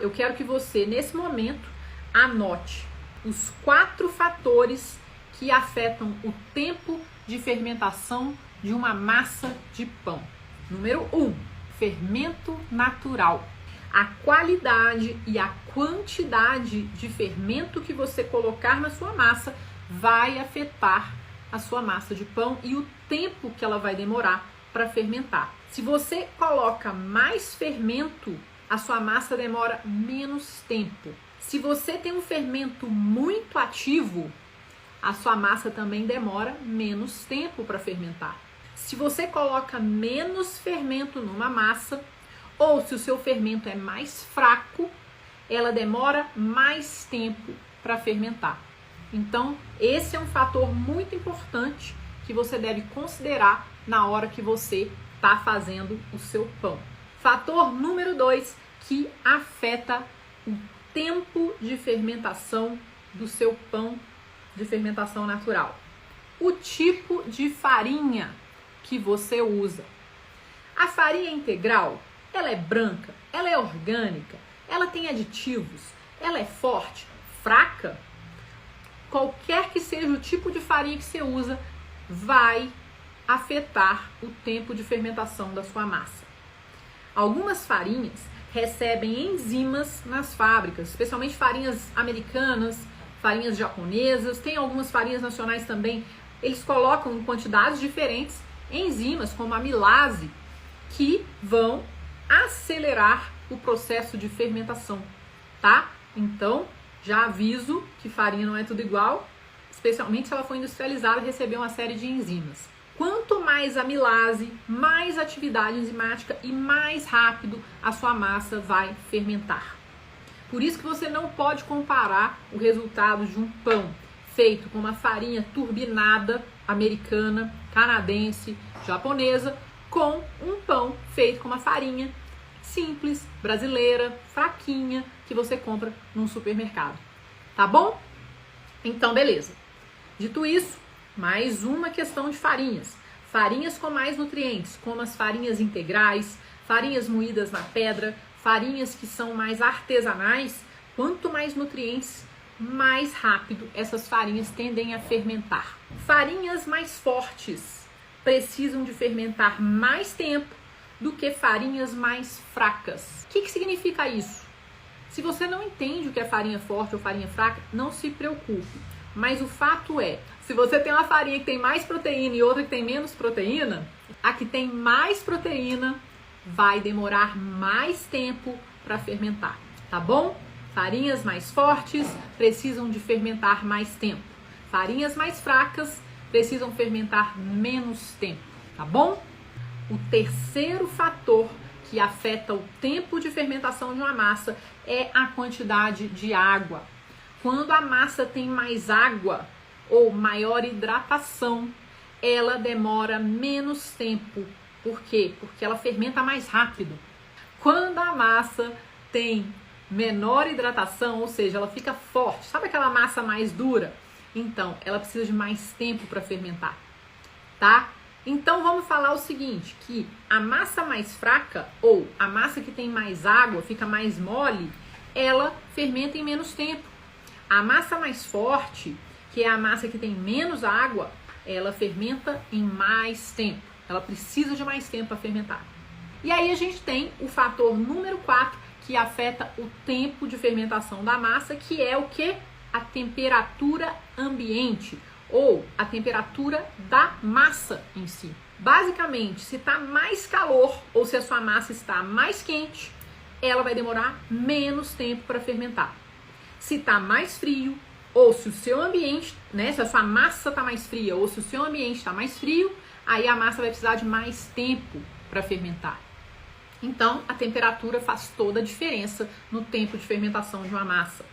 eu quero que você, nesse momento, anote os 4 fatores que afetam o tempo de fermentação de uma massa de pão. Número 1, fermento natural. A qualidade e a quantidade de fermento que você colocar na sua massa vai afetar a sua massa de pão e o tempo que ela vai demorar para fermentar. Se você coloca mais fermento, a sua massa demora menos tempo. Se você tem um fermento muito ativo, a sua massa também demora menos tempo para fermentar. Se você coloca menos fermento numa massa, ou se o seu fermento é mais fraco, ela demora mais tempo para fermentar. Então, esse é um fator muito importante que você deve considerar na hora que você está fazendo o seu pão. Fator número 2, que afeta o tempo de fermentação do seu pão de fermentação natural. O tipo de farinha que você usa. A farinha integral, ela é branca, ela é orgânica, ela tem aditivos, ela é forte, fraca. Qualquer que seja o tipo de farinha que você usa, vai afetar o tempo de fermentação da sua massa. Algumas farinhas recebem enzimas nas fábricas, especialmente farinhas americanas, farinhas japonesas, tem algumas farinhas nacionais também, eles colocam em quantidades diferentes enzimas como a amilase, que vão acelerar o processo de fermentação, tá? Então, já aviso que farinha não é tudo igual, especialmente se ela for industrializada e receber uma série de enzimas. Quanto mais amilase, mais atividade enzimática e mais rápido a sua massa vai fermentar. Por isso que você não pode comparar o resultado de um pão feito com uma farinha turbinada americana, canadense, japonesa, com um pão feito com uma farinha simples, brasileira, fraquinha, que você compra num supermercado. Tá bom? Então, beleza. Dito isso, mais uma questão de farinhas. Farinhas com mais nutrientes, como as farinhas integrais, farinhas moídas na pedra, farinhas que são mais artesanais. Quanto mais nutrientes, mais rápido essas farinhas tendem a fermentar. Farinhas mais fortes precisam de fermentar mais tempo do que farinhas mais fracas. O que significa isso? Se você não entende o que é farinha forte ou farinha fraca, não se preocupe. Mas o fato é, se você tem uma farinha que tem mais proteína e outra que tem menos proteína, a que tem mais proteína vai demorar mais tempo para fermentar, tá bom? Farinhas mais fortes precisam de fermentar mais tempo. Farinhas mais fracas precisam fermentar menos tempo, tá bom? O terceiro fator que afeta o tempo de fermentação de uma massa é a quantidade de água. Quando a massa tem mais água ou maior hidratação, ela demora menos tempo. Por quê? Porque ela fermenta mais rápido. Quando a massa tem menor hidratação, ou seja, ela fica forte, sabe aquela massa mais dura? Então, ela precisa de mais tempo para fermentar, tá? Então, vamos falar o seguinte, que a massa mais fraca, ou a massa que tem mais água, fica mais mole, ela fermenta em menos tempo. A massa mais forte, que é a massa que tem menos água, ela fermenta em mais tempo. Ela precisa de mais tempo para fermentar. E aí a gente tem o fator número 4, que afeta o tempo de fermentação da massa, que é o quê? A temperatura ambiente, ou a temperatura da massa em si. Basicamente, se está mais calor ou se a sua massa está mais quente, ela vai demorar menos tempo para fermentar. Se está mais frio, ou se o seu ambiente, né, se a sua massa está mais fria, ou se o seu ambiente está mais frio, aí a massa vai precisar de mais tempo para fermentar. Então, a temperatura faz toda a diferença no tempo de fermentação de uma massa.